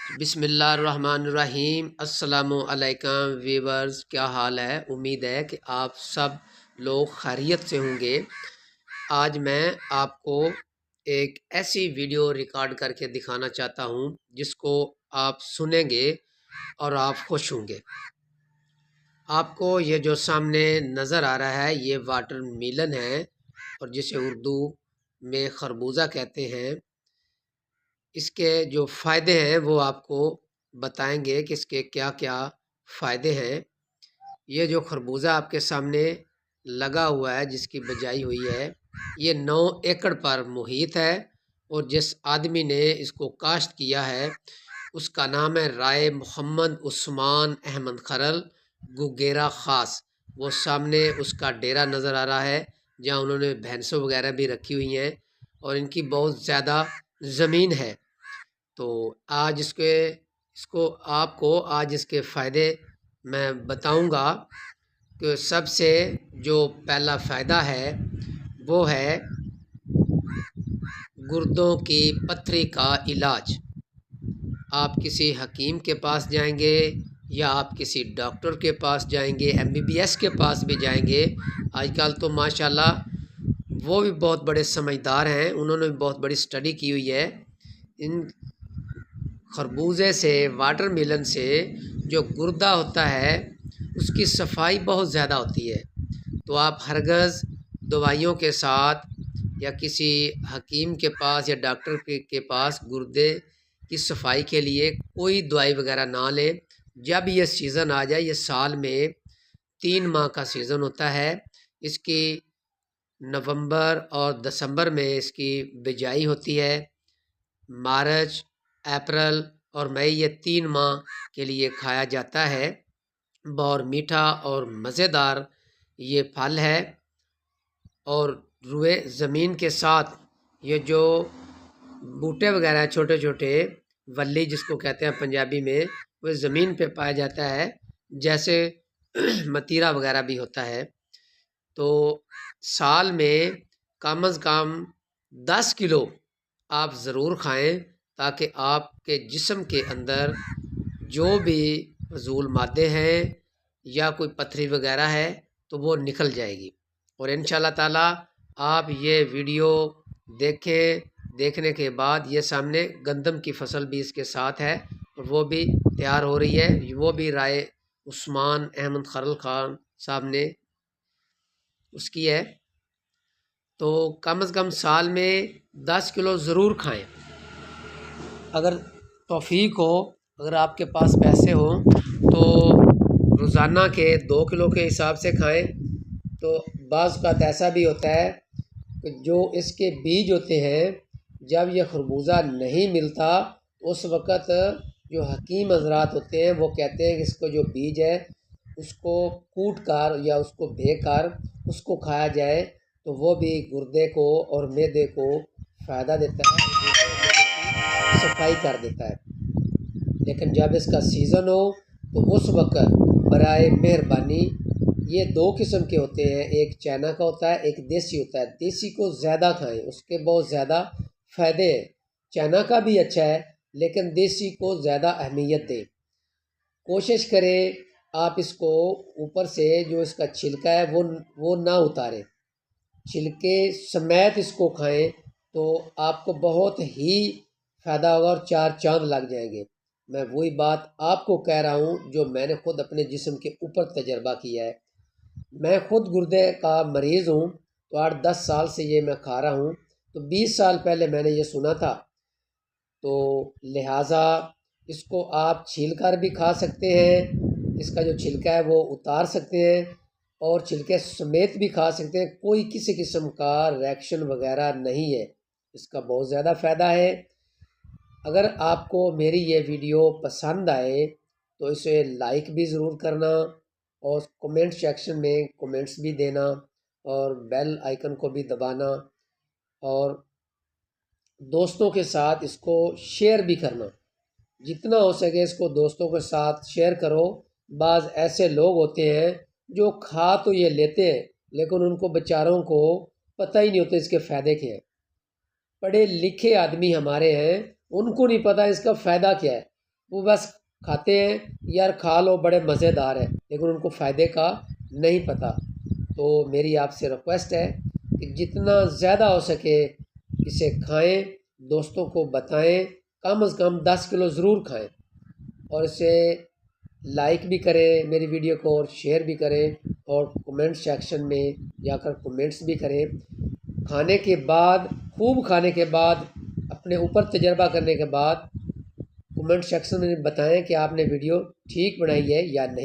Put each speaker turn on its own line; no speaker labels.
بسم اللہ الرحمن الرحیم۔ السلام علیکم ویورز، کیا حال ہے؟ امید ہے کہ آپ سب لوگ خیریت سے ہوں گے۔ آج میں آپ کو ایک ایسی ویڈیو ریکارڈ کر کے دکھانا چاہتا ہوں جس کو آپ سنیں گے اور آپ خوش ہوں گے۔ آپ کو یہ جو سامنے نظر آ رہا ہے یہ واٹر میلن ہے، اور جسے اردو میں خربوزہ کہتے ہیں۔ اس کے جو فائدے ہیں وہ آپ کو بتائیں گے کہ اس کے کیا کیا فائدے ہیں۔ یہ جو خربوزہ آپ کے سامنے لگا ہوا ہے، جس کی بجائی ہوئی ہے، یہ 9 ایکڑ پر محیط ہے، اور جس آدمی نے اس کو کاشت کیا ہے اس کا نام ہے رائے محمد عثمان احمد خرل گگیرا خاص۔ وہ سامنے اس کا ڈیرا نظر آ رہا ہے جہاں انہوں نے بھینسوں وغیرہ بھی رکھی ہوئی ہیں، اور ان کی بہت زیادہ زمین ہے۔ تو آج آپ کو آج اس کے فائدے میں بتاؤں گا کہ سب سے جو پہلا فائدہ ہے وہ ہے گردوں کی پتھری کا علاج۔ آپ کسی حکیم کے پاس جائیں گے یا آپ کسی ڈاکٹر کے پاس جائیں گے، MBBS کے پاس بھی جائیں گے۔ آج کل تو ماشاءاللہ وہ بھی بہت بڑے سمجھدار ہیں، انہوں نے بھی بہت بڑی اسٹڈی کی ہوئی ہے۔ ان خربوزے سے، واٹر میلن سے جو گردہ ہوتا ہے اس کی صفائی بہت زیادہ ہوتی ہے۔ تو آپ ہرگز دوائیوں کے ساتھ یا کسی حکیم کے پاس یا ڈاکٹر کے پاس گردے کی صفائی کے لیے کوئی دوائی وغیرہ نہ لیں۔ جب یہ سیزن آ جائے، یہ سال میں 3 ماہ کا سیزن ہوتا ہے۔ اس کی نومبر اور دسمبر میں اس کی بجائی ہوتی ہے۔ مارچ، اپریل اور مئی، یہ 3 ماہ کے لیے کھایا جاتا ہے۔ بہت میٹھا اور مزیدار یہ پھل ہے، اور روئے زمین کے ساتھ یہ جو بوٹے وغیرہ ہیں، چھوٹے چھوٹے ولی جس کو کہتے ہیں پنجابی میں، وہ زمین پہ پایا جاتا ہے، جیسے متیرا وغیرہ بھی ہوتا ہے۔ تو سال میں کم از کم 10 کلو آپ ضرور کھائیں، تاکہ آپ کے جسم کے اندر جو بھی فضول مادے ہیں یا کوئی پتھری وغیرہ ہے تو وہ نکل جائے گی۔ اور انشاءاللہ تعالی آپ یہ ویڈیو دیکھنے کے بعد، یہ سامنے گندم کی فصل بھی اس کے ساتھ ہے اور وہ بھی تیار ہو رہی ہے، وہ بھی رائے عثمان احمد خرل خان صاحب نے اس کی ہے۔ تو کم از کم سال میں 10 کلو ضرور کھائیں۔ اگر توفیق ہو، اگر آپ کے پاس پیسے ہوں تو روزانہ کے 2 کلو کے حساب سے کھائیں۔ تو بعض اوقات ایسا بھی ہوتا ہے کہ جو اس کے بیج ہوتے ہیں، جب یہ خربوزہ نہیں ملتا اس وقت جو حکیم حضرات ہوتے ہیں وہ کہتے ہیں کہ اس کو جو بیج ہے اس کو کوٹ کر یا اس کو بھے کر اس کو کھایا جائے، تو وہ بھی گردے کو اور معدے کو فائدہ دیتا ہے، صفائی کر دیتا ہے۔ لیکن جب اس کا سیزن ہو تو اس وقت برائے مہربانی، یہ 2 قسم کے ہوتے ہیں، ایک چائنا کا ہوتا ہے، ایک دیسی ہوتا ہے۔ دیسی کو زیادہ کھائیں، اس کے بہت زیادہ فائدے ہیں۔ چائنا کا بھی اچھا ہے لیکن دیسی کو زیادہ اہمیت دیں۔ کوشش کریں آپ اس کو اوپر سے جو اس کا چھلکا ہے وہ نہ اتاریں، چھلکے سمیت اس کو کھائیں تو آپ کو بہت ہی فائدہ ہوگا اور 4 چاند لگ جائیں گے۔ میں وہی بات آپ کو کہہ رہا ہوں جو میں نے خود اپنے جسم کے اوپر تجربہ کیا ہے۔ میں خود گردے کا مریض ہوں، تو 8-10 سال سے یہ میں کھا رہا ہوں۔ تو 20 سال پہلے میں نے یہ سنا تھا، تو لہٰذا اس کو آپ چھیل کر بھی کھا سکتے ہیں، اس کا جو چھلکا ہے وہ اتار سکتے ہیں، اور چھلکے سمیت بھی کھا سکتے ہیں۔ کوئی کسی قسم کا ریئیکشن وغیرہ نہیں ہے، اس کا بہت زیادہ فائدہ ہے۔ اگر آپ کو میری یہ ویڈیو پسند آئے تو اسے لائک بھی ضرور کرنا، اور کومنٹ سیکشن میں کومنٹس بھی دینا، اور بیل آئیکن کو بھی دبانا، اور دوستوں کے ساتھ اس کو شیئر بھی کرنا۔ جتنا ہو سکے اس کو دوستوں کے ساتھ شیئر کرو۔ بعض ایسے لوگ ہوتے ہیں جو کھا تو یہ لیتے ہیں لیکن ان کو بیچاروں کو پتہ ہی نہیں ہوتا اس کے فائدے کیا ہیں۔ پڑھے لکھے آدمی ہمارے ہیں، ان کو نہیں پتہ اس کا فائدہ کیا ہے، وہ بس کھاتے ہیں، یار کھا لو بڑے مزیدار ہے، لیکن ان کو فائدے کا نہیں پتہ۔ تو میری آپ سے ریکویسٹ ہے کہ جتنا زیادہ ہو سکے اسے کھائیں، دوستوں کو بتائیں، کم از کم 10 کلو ضرور کھائیں، اور اسے لائک بھی کریں میری ویڈیو کو، اور شیئر بھی کریں، اور کومنٹ سیکشن میں جا کر کومنٹس بھی کریں۔ کھانے کے بعد، خوب کھانے کے بعد، اپنے اوپر تجربہ کرنے کے بعد کومنٹ سیکشن میں بتائیں کہ آپ نے ویڈیو ٹھیک بنائی ہے یا نہیں۔